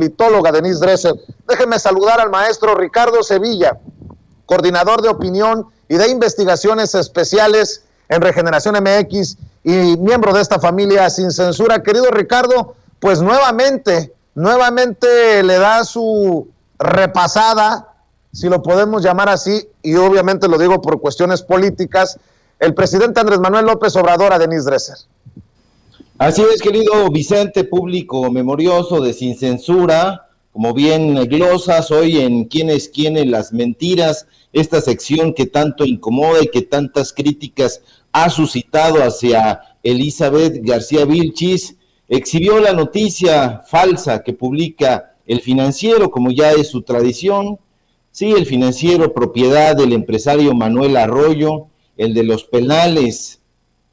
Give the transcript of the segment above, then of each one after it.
politóloga Denise Dresser. Déjenme saludar al maestro Ricardo Sevilla, coordinador de opinión y de investigaciones especiales en Regeneración MX y miembro de esta familia Sin Censura. Querido Ricardo, pues nuevamente le da su repasada, si lo podemos llamar así, y obviamente lo digo por cuestiones políticas, el presidente Andrés Manuel López Obrador a Denise Dresser. Así es, querido Vicente, público memorioso de Sin Censura, como bien glosas hoy en ¿Quién es quién en las mentiras? Esta sección que tanto incomoda y que tantas críticas ha suscitado hacia Elizabeth García Vilchis, exhibió la noticia falsa que publica El Financiero, como ya es su tradición. Sí, El Financiero, propiedad del empresario Manuel Arroyo, el de los penales,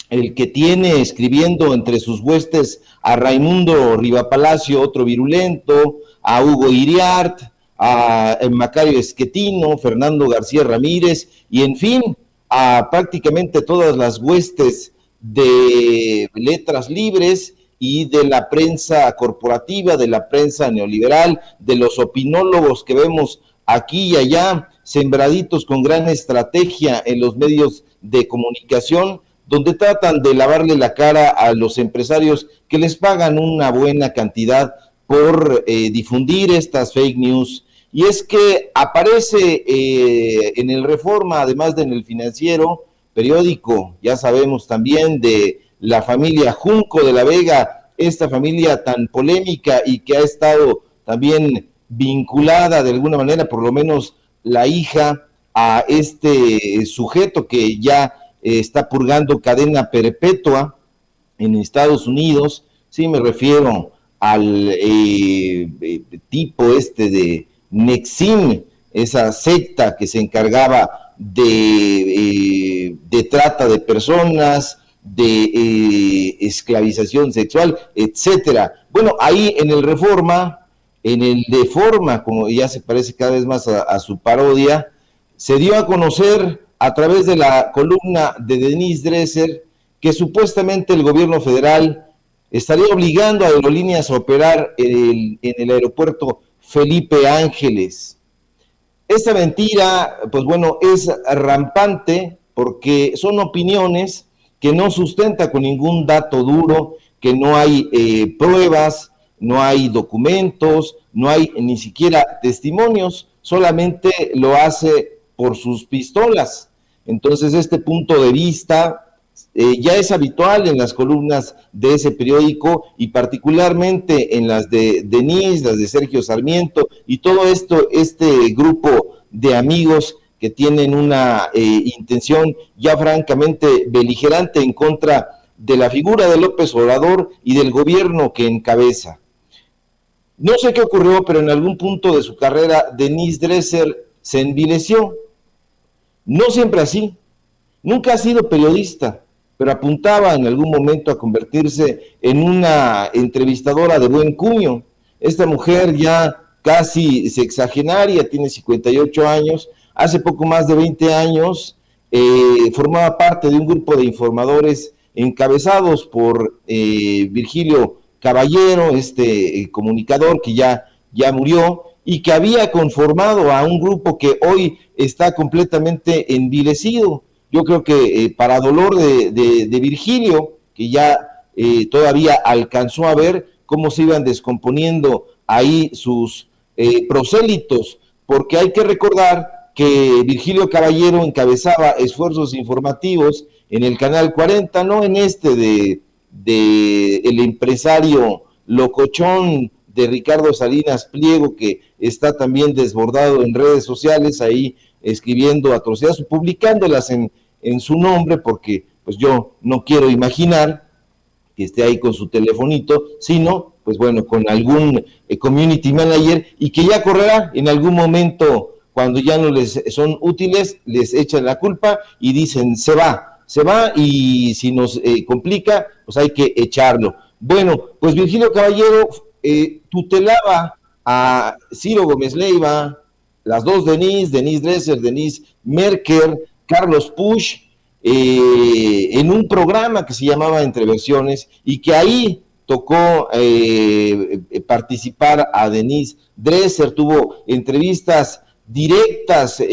el que tiene escribiendo entre sus huestes a Raimundo Rivapalacio, otro virulento, a Hugo Iriart, a Macario Esquetino, Fernando García Ramírez, y en fin, a prácticamente todas las huestes de letras libres y de la prensa corporativa, de la prensa neoliberal, de los opinólogos que vemos aquí y allá, sembraditos con gran estrategia en los medios de comunicación, donde tratan de lavarle la cara a los empresarios que les pagan una buena cantidad por difundir estas fake news. Y es que aparece en el Reforma, además de en El Financiero, periódico, ya sabemos también, de la familia Junco de la Vega, esta familia tan polémica y que ha estado también vinculada de alguna manera, por lo menos la hija, a este sujeto que ya está purgando cadena perpetua en Estados Unidos. Sí, me refiero al tipo de Nexim, esa secta que se encargaba de trata de personas, de esclavización sexual, etcétera. Bueno, ahí en el Reforma, en el Deforma, como ya se parece cada vez más a su parodia, se dio a conocer a través de la columna de Denise Dresser que supuestamente el gobierno federal estaría obligando a aerolíneas a operar en el aeropuerto Felipe Ángeles. Esta mentira, pues bueno, es rampante porque son opiniones que no sustenta con ningún dato duro, que no hay pruebas, no hay documentos, no hay ni siquiera testimonios, solamente lo hace por sus pistolas. Entonces, este punto de vista ya es habitual en las columnas de ese periódico y particularmente en las de Denise, las de Sergio Sarmiento y todo esto, este grupo de amigos que tienen una intención ya francamente beligerante en contra de la figura de López Obrador y del gobierno que encabeza. No sé qué ocurrió, pero en algún punto de su carrera Denise Dresser se envileció. No siempre así, nunca ha sido periodista, pero apuntaba en algún momento a convertirse en una entrevistadora de buen cuño. Esta mujer ya casi sexagenaria, tiene 58 años, hace poco más de 20 años formaba parte de un grupo de informadores encabezados por Virgilio Caballero, comunicador que ya murió, y que había conformado a un grupo que hoy está completamente envilecido. Yo creo que para dolor de Virgilio, que ya todavía alcanzó a ver cómo se iban descomponiendo ahí sus prosélitos, porque hay que recordar que Virgilio Caballero encabezaba esfuerzos informativos en el Canal 40, no en de el empresario locochón de Ricardo Salinas Pliego, que está también desbordado en redes sociales, ahí escribiendo atrocidades, publicándolas en su nombre, porque pues yo no quiero imaginar que esté ahí con su telefonito, sino, pues bueno, con algún community manager, y que ya correrá en algún momento, cuando ya no les son útiles, les echan la culpa y dicen, se va, y si nos complica, pues hay que echarlo. Bueno, pues Virgilio Caballero tutelaba a Ciro Gómez Leiva, las dos Denise Dresser, Denise Merker, Carlos Puch, en un programa que se llamaba Entre Versiones, y que ahí tocó participar a Denise Dresser, tuvo entrevistas directas,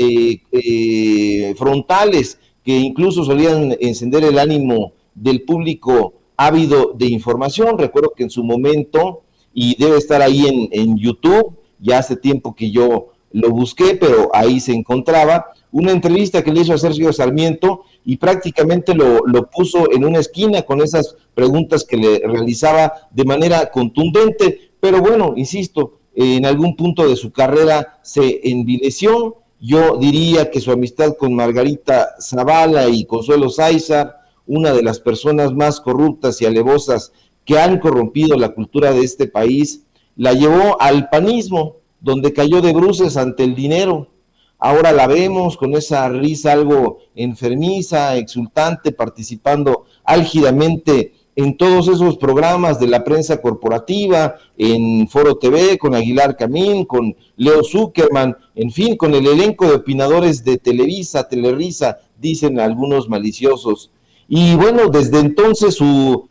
frontales, que incluso solían encender el ánimo del público ávido de información. Recuerdo que en su momento, y debe estar ahí en YouTube, ya hace tiempo que yo lo busqué, pero ahí se encontraba, una entrevista que le hizo a Sergio Sarmiento y prácticamente lo puso en una esquina con esas preguntas que le realizaba de manera contundente, pero bueno, insisto, en algún punto de su carrera se envileció. Yo diría que su amistad con Margarita Zavala y Consuelo Sáizar, una de las personas más corruptas y alevosas que han corrompido la cultura de este país, la llevó al panismo, donde cayó de bruces ante el dinero. Ahora la vemos con esa risa algo enfermiza, exultante, participando álgidamente en todos esos programas de la prensa corporativa, en Foro TV, con Aguilar Camín, con Leo Zuckerman, en fin, con el elenco de opinadores de Televisa, Telerisa, dicen algunos maliciosos. Y bueno, desde entonces su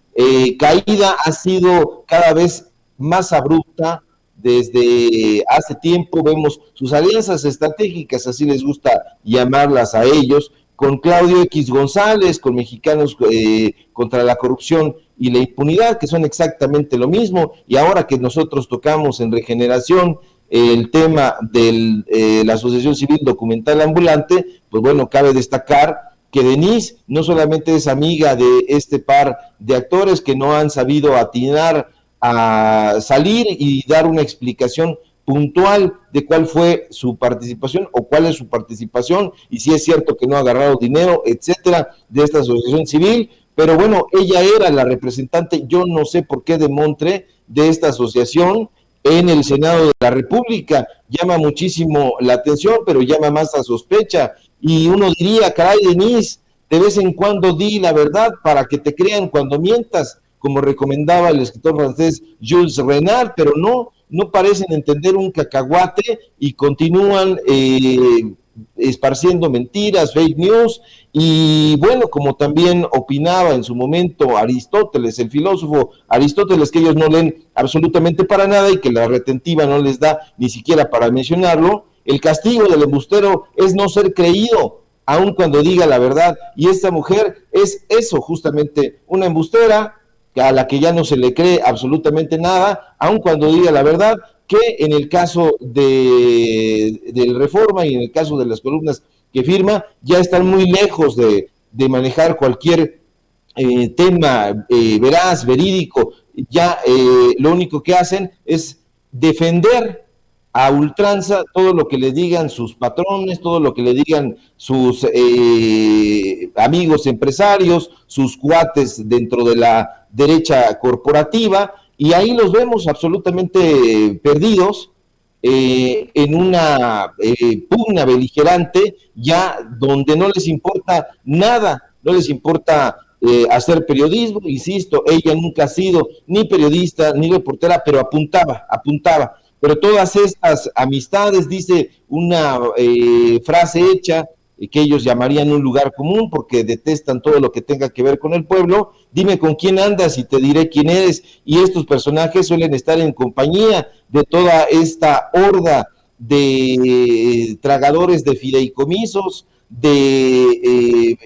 caída ha sido cada vez más abrupta. Desde hace tiempo vemos sus alianzas estratégicas, así les gusta llamarlas a ellos, con Claudio X González, con Mexicanos contra la Corrupción y la Impunidad, que son exactamente lo mismo, y ahora que nosotros tocamos en Regeneración el tema de la Asociación Civil Documental Ambulante, pues bueno, cabe destacar que Denise no solamente es amiga de este par de actores que no han sabido atinar a salir y dar una explicación puntual de cuál fue su participación o cuál es su participación y si es cierto que no ha agarrado dinero, etcétera, de esta asociación civil. Pero bueno, ella era la representante, yo no sé por qué demontre, de esta asociación en el Senado de la República. Llama muchísimo la atención, pero llama más a sospecha. Y uno diría, caray, Denise, de vez en cuando di la verdad para que te crean cuando mientas, como recomendaba el escritor francés Jules Renard, pero no parecen entender un cacahuate y continúan esparciendo mentiras, fake news, y bueno, como también opinaba en su momento Aristóteles, el filósofo Aristóteles, que ellos no leen absolutamente para nada y que la retentiva no les da ni siquiera para mencionarlo, el castigo del embustero es no ser creído, aun cuando diga la verdad, y esta mujer es eso, justamente, una embustera, a la que ya no se le cree absolutamente nada, aun cuando diga la verdad, que en el caso del Reforma y en el caso de las columnas que firma, ya están muy lejos de manejar cualquier tema veraz, verídico. Ya lo único que hacen es defender a ultranza todo lo que le digan sus patrones, todo lo que le digan sus amigos empresarios, sus cuates dentro de la derecha corporativa, y ahí los vemos absolutamente perdidos en una pugna beligerante, ya donde no les importa nada, no les importa hacer periodismo. Insisto, ella nunca ha sido ni periodista ni reportera, pero apuntaba. Pero todas estas amistades, dice una frase hecha, que ellos llamarían un lugar común porque detestan todo lo que tenga que ver con el pueblo, dime con quién andas y te diré quién eres, y estos personajes suelen estar en compañía de toda esta horda de tragadores de fideicomisos, de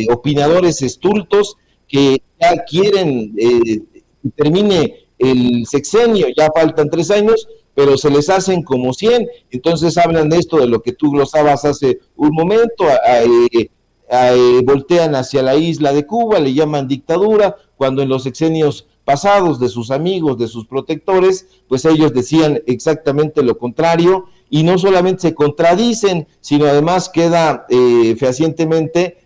opinadores estultos que ya quieren que termine el sexenio, ya faltan 3 años, pero se les hacen como 100, entonces hablan de esto, de lo que tú glosabas hace un momento, voltean hacia la isla de Cuba, le llaman dictadura, cuando en los sexenios pasados de sus amigos, de sus protectores, pues ellos decían exactamente lo contrario, y no solamente se contradicen, sino además queda fehacientemente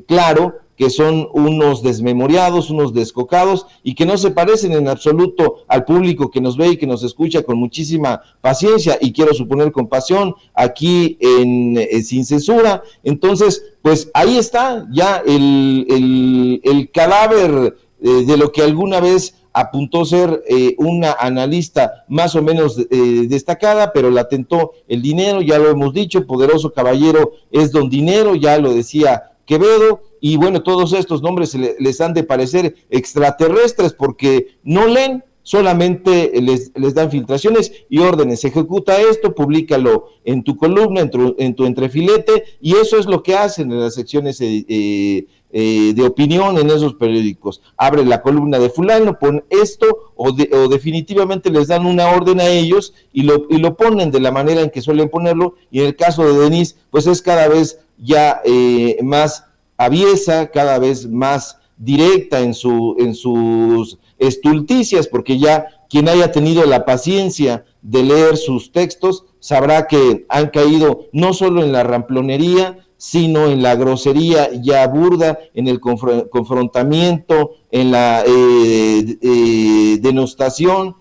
claro que son unos desmemoriados, unos descocados, y que no se parecen en absoluto al público que nos ve y que nos escucha con muchísima paciencia, y quiero suponer con pasión, aquí en Sin Censura. Entonces, pues ahí está ya el cadáver de lo que alguna vez apuntó ser una analista más o menos destacada, pero la tentó el dinero, ya lo hemos dicho, poderoso caballero es don dinero, ya lo decía Quevedo, y bueno, todos estos nombres les han de parecer extraterrestres porque no leen, solamente les dan filtraciones y órdenes. Ejecuta esto, públicalo en tu columna, en tu entrefilete, y eso es lo que hacen en las secciones de opinión en esos periódicos. Abre la columna de fulano, pon esto, o definitivamente les dan una orden a ellos y lo ponen de la manera en que suelen ponerlo, y en el caso de Denise, pues es cada vez ya más aviesa, cada vez más directa en sus estulticias, porque ya quien haya tenido la paciencia de leer sus textos sabrá que han caído no solo en la ramplonería, sino en la grosería ya burda, en el confrontamiento, en la denostación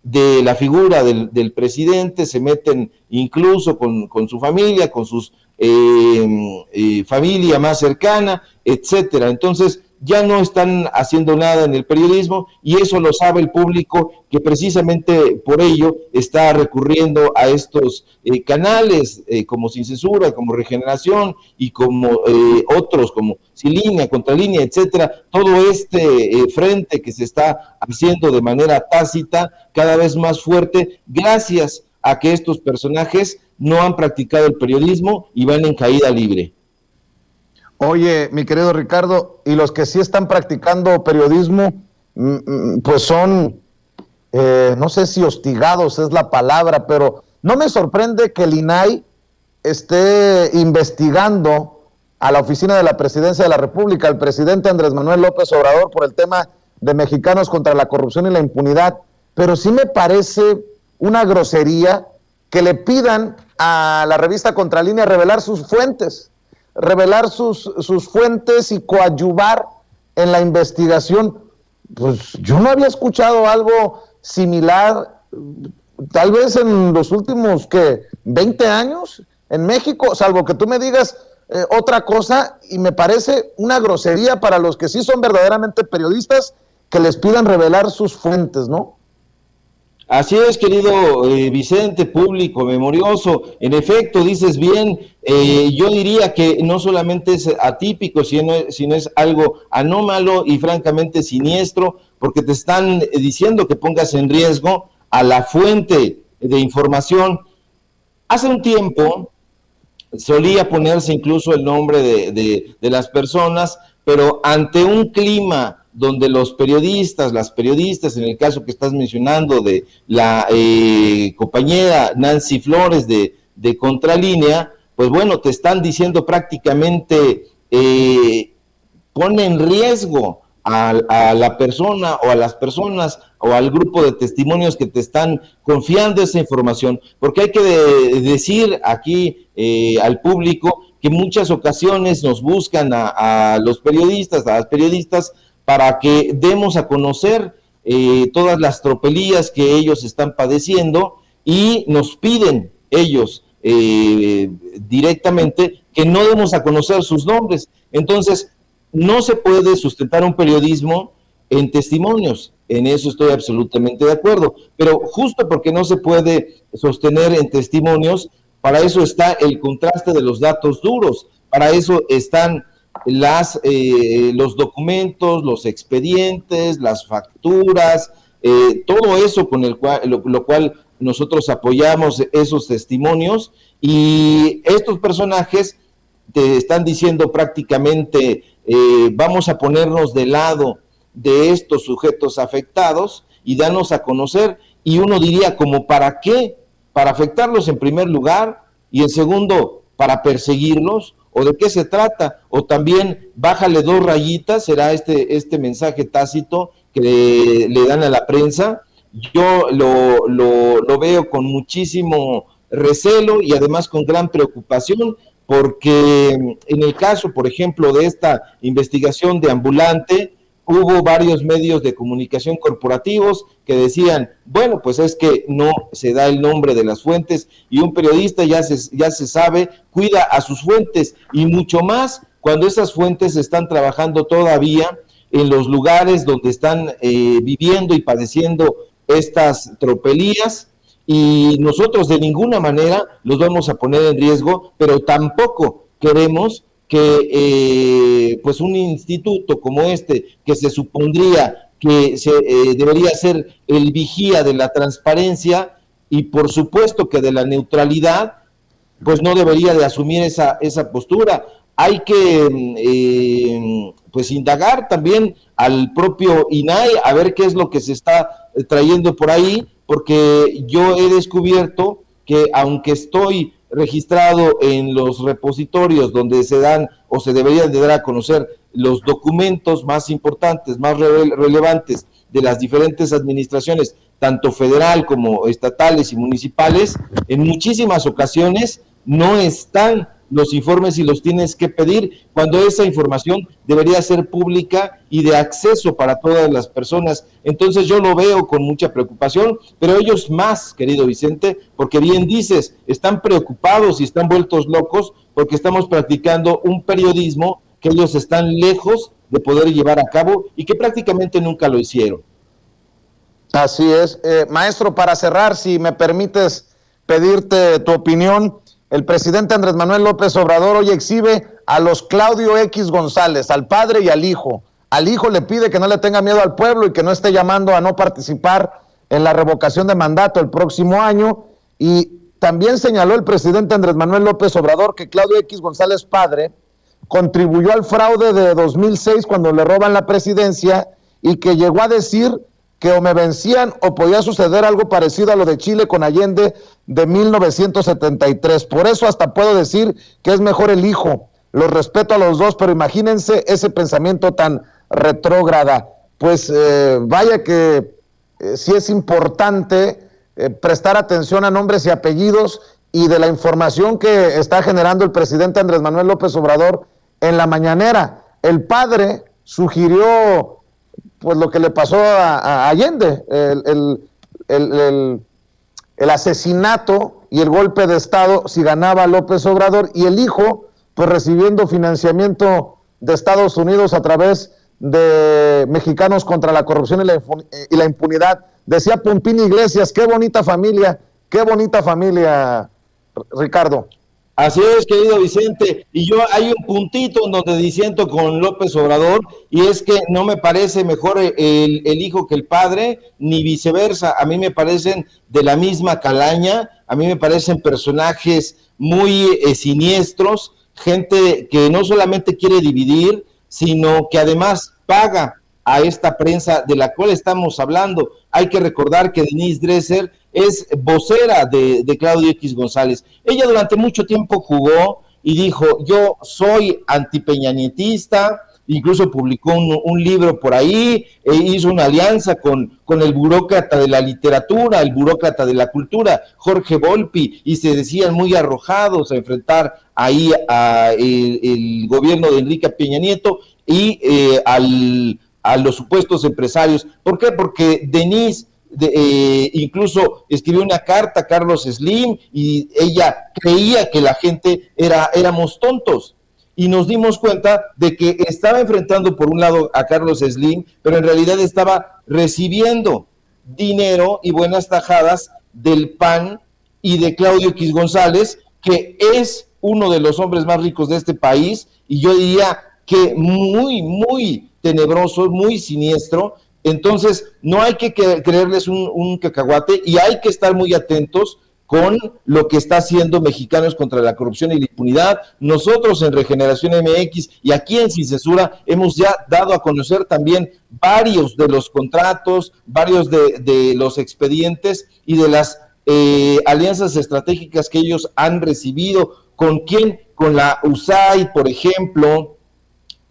de la figura del presidente. Se meten incluso con su familia, con sus familia más cercana, etcétera. Entonces ya no están haciendo nada en el periodismo, y eso lo sabe el público, que precisamente por ello está recurriendo a estos canales como Sin Censura, como Regeneración, y como otros como Sin Línea, Contralínea, etcétera. Todo este frente que se está haciendo de manera tácita, cada vez más fuerte, gracias a que estos personajes no han practicado el periodismo y van en caída libre. Oye, mi querido Ricardo, y los que sí están practicando periodismo, pues son, no sé si hostigados es la palabra, pero no me sorprende que el INAI esté investigando a la oficina de la Presidencia de la República, al presidente Andrés Manuel López Obrador, por el tema de Mexicanos contra la Corrupción y la Impunidad, pero sí me parece una grosería que le pidan a la revista Contralínea revelar sus fuentes y coadyuvar en la investigación. Pues yo no había escuchado algo similar, tal vez en los últimos, 20 años en México, salvo que tú me digas otra cosa, y me parece una grosería para los que sí son verdaderamente periodistas que les pidan revelar sus fuentes, ¿no? Así es, querido Vicente, público memorioso. En efecto, dices bien, yo diría que no solamente es atípico, sino es algo anómalo y francamente siniestro, porque te están diciendo que pongas en riesgo a la fuente de información. Hace un tiempo solía ponerse incluso el nombre de las personas, pero ante un clima donde los periodistas, las periodistas, en el caso que estás mencionando de la compañera Nancy Flores de Contralínea, pues bueno, te están diciendo prácticamente, pone en riesgo a la persona o a las personas o al grupo de testimonios que te están confiando esa información, porque hay que decir aquí al público que en muchas ocasiones nos buscan a los periodistas, a las periodistas, para que demos a conocer todas las tropelías que ellos están padeciendo, y nos piden ellos directamente que no demos a conocer sus nombres. Entonces, no se puede sustentar un periodismo en testimonios, en eso estoy absolutamente de acuerdo, pero justo porque no se puede sostener en testimonios, para eso está el contraste de los datos duros, para eso están los documentos, los expedientes, las facturas, todo eso con lo cual nosotros apoyamos esos testimonios, y estos personajes te están diciendo prácticamente vamos a ponernos del lado de estos sujetos afectados y darnos a conocer, y uno diría, ¿como para qué? Para afectarlos en primer lugar, y en segundo, para perseguirlos. ¿O de qué se trata? O también bájale 2 rayitas, será este mensaje tácito que le dan a la prensa. Yo lo veo con muchísimo recelo y además con gran preocupación, porque en el caso, por ejemplo, de esta investigación de Ambulante, hubo varios medios de comunicación corporativos que decían, bueno, pues es que no se da el nombre de las fuentes, y un periodista ya se sabe, cuida a sus fuentes, y mucho más cuando esas fuentes están trabajando todavía en los lugares donde están viviendo y padeciendo estas tropelías, y nosotros de ninguna manera los vamos a poner en riesgo, pero tampoco queremos que pues un instituto como este, que se supondría que debería ser el vigía de la transparencia y por supuesto que de la neutralidad, pues no debería de asumir esa postura. Hay que pues indagar también al propio INAI a ver qué es lo que se está trayendo por ahí, porque yo he descubierto que aunque estoy registrado en los repositorios donde se dan o se deberían de dar a conocer los documentos más importantes, más relevantes de las diferentes administraciones, tanto federal como estatales y municipales, en muchísimas ocasiones no están los informes y los tienes que pedir cuando esa información debería ser pública y de acceso para todas las personas. Entonces yo lo veo con mucha preocupación, pero ellos más, querido Vicente, porque bien dices, están preocupados y están vueltos locos porque estamos practicando un periodismo que ellos están lejos de poder llevar a cabo y que prácticamente nunca lo hicieron. Así es. Maestro, para cerrar, si me permites pedirte tu opinión, el presidente Andrés Manuel López Obrador hoy exhibe a los Claudio X González, al padre y al hijo. Al hijo le pide que no le tenga miedo al pueblo y que no esté llamando a no participar en la revocación de mandato el próximo año. Y también señaló el presidente Andrés Manuel López Obrador que Claudio X González padre contribuyó al fraude de 2006 cuando le roban la presidencia y que llegó a decir que o me vencían o podía suceder algo parecido a lo de Chile con Allende de 1973. Por eso hasta puedo decir que es mejor el hijo. Los respeto a los dos, pero imagínense ese pensamiento tan retrógrada. Pues vaya que sí es importante prestar atención a nombres y apellidos y de la información que está generando el presidente Andrés Manuel López Obrador en la mañanera. El padre sugirió pues lo que le pasó a Allende, el asesinato y el golpe de Estado si ganaba López Obrador, y el hijo pues recibiendo financiamiento de Estados Unidos a través de Mexicanos contra la Corrupción y la Impunidad. Decía Pompín Iglesias, qué bonita familia, Ricardo. Así es, querido Vicente, y yo hay un puntito en donde disiento con López Obrador, y es que no me parece mejor el hijo que el padre, ni viceversa. A mí me parecen de la misma calaña, a mí me parecen personajes muy siniestros, gente que no solamente quiere dividir, sino que además paga a esta prensa de la cual estamos hablando. Hay que recordar que Denise Dresser es vocera de Claudio X González. Ella durante mucho tiempo jugó y dijo, yo soy antipeñanietista, incluso publicó un libro por ahí, hizo una alianza con el burócrata de la literatura, el burócrata de la cultura, Jorge Volpi, y se decían muy arrojados a enfrentar ahí a el gobierno de Enrique Peña Nieto y a los supuestos empresarios. ¿Por qué? Porque Denise incluso escribió una carta a Carlos Slim y ella creía que la gente éramos tontos, y nos dimos cuenta de que estaba enfrentando por un lado a Carlos Slim, pero en realidad estaba recibiendo dinero y buenas tajadas del PAN y de Claudio X González, que es uno de los hombres más ricos de este país, y yo diría que muy, muy tenebroso, muy siniestro. Entonces, no hay que creerles un cacahuate, y hay que estar muy atentos con lo que está haciendo Mexicanos contra la Corrupción y la Impunidad. Nosotros en Regeneración MX y aquí en Sin Censura hemos ya dado a conocer también varios de los contratos, varios de los expedientes y de las alianzas estratégicas que ellos han recibido. ¿Con quién? Con la USAID, por ejemplo,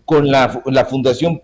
con la Fundación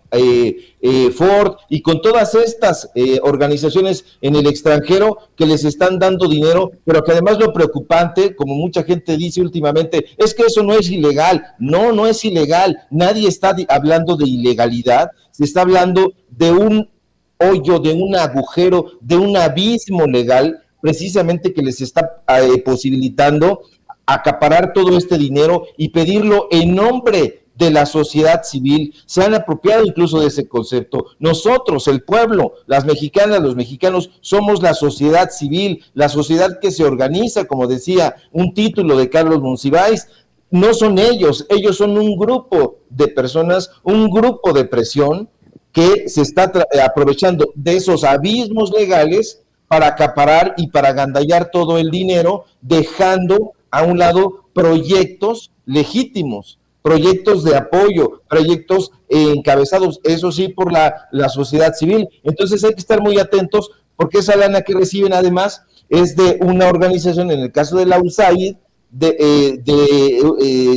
Ford y con todas estas organizaciones en el extranjero que les están dando dinero, pero que además lo preocupante, como mucha gente dice últimamente, es que eso no es ilegal. No, no es ilegal. Nadie está hablando de ilegalidad, se está hablando de un hoyo, de un agujero, de un abismo legal, precisamente que les está posibilitando acaparar todo este dinero y pedirlo en nombre de la sociedad civil. Se han apropiado incluso de ese concepto. Nosotros, el pueblo, las mexicanas, los mexicanos, somos la sociedad civil, la sociedad que se organiza, como decía un título de Carlos Monsiváis, no son ellos son un grupo de personas, un grupo de presión que se está aprovechando de esos abismos legales para acaparar y para agandallar todo el dinero, dejando a un lado proyectos legítimos, proyectos de apoyo, proyectos encabezados, eso sí, por la sociedad civil. Entonces hay que estar muy atentos, porque esa lana que reciben además es de una organización, en el caso de la USAID,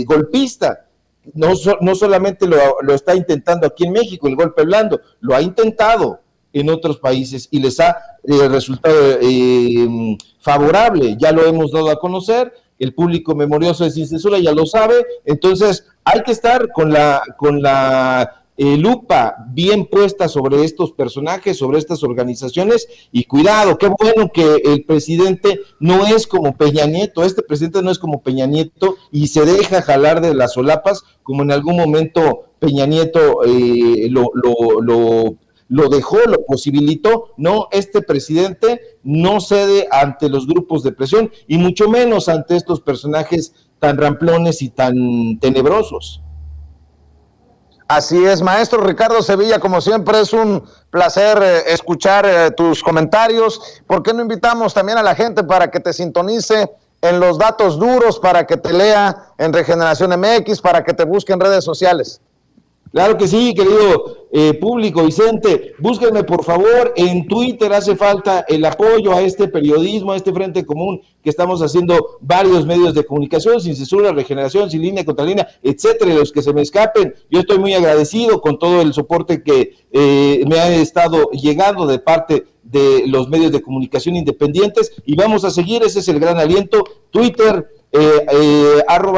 golpista. No solamente lo está intentando aquí en México, el golpe blando, lo ha intentado en otros países y les ha resultado favorable. Ya lo hemos dado a conocer, el público memorioso de Sin Censura ya lo sabe. Entonces hay que estar con la lupa bien puesta sobre estos personajes, sobre estas organizaciones, y cuidado, qué bueno que el presidente no es como Peña Nieto, este presidente no es como Peña Nieto y se deja jalar de las solapas como en algún momento Peña Nieto lo dejó, lo posibilitó. No, este presidente no cede ante los grupos de presión y mucho menos ante estos personajes tan ramplones y tan tenebrosos. Así es, maestro Ricardo Sevilla, como siempre es un placer escuchar tus comentarios. ¿Por qué no invitamos también a la gente para que te sintonice en los datos duros, para que te lea en Regeneración MX, para que te busque en redes sociales? Claro que sí, querido público, Vicente, búsquenme por favor en Twitter. Hace falta el apoyo a este periodismo, a este frente común que estamos haciendo varios medios de comunicación, Sin Censura, Regeneración, Sin Línea, Contra Línea, etcétera, los que se me escapen. Yo estoy muy agradecido con todo el soporte que me ha estado llegando de parte de los medios de comunicación independientes, y vamos a seguir, ese es el gran aliento. Twitter,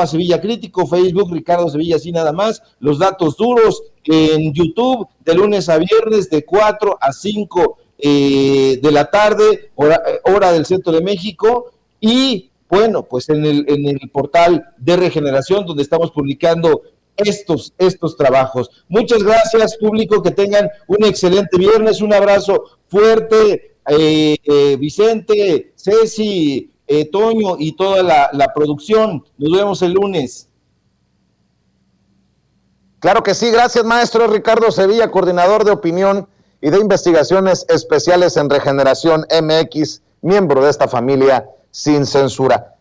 @Sevilla Crítico, Facebook Ricardo Sevilla, así nada más. Los datos duros en YouTube de lunes a viernes de 4 a 5 de la tarde, hora del centro de México, y bueno, pues en el portal de Regeneración, donde estamos publicando estos trabajos. Muchas gracias, público, que tengan un excelente viernes, un abrazo fuerte, Vicente, Ceci, Toño y toda la producción. Nos vemos el lunes. Claro que sí, gracias, maestro Ricardo Sevilla, coordinador de opinión y de investigaciones especiales en Regeneración MX, miembro de esta familia Sin Censura.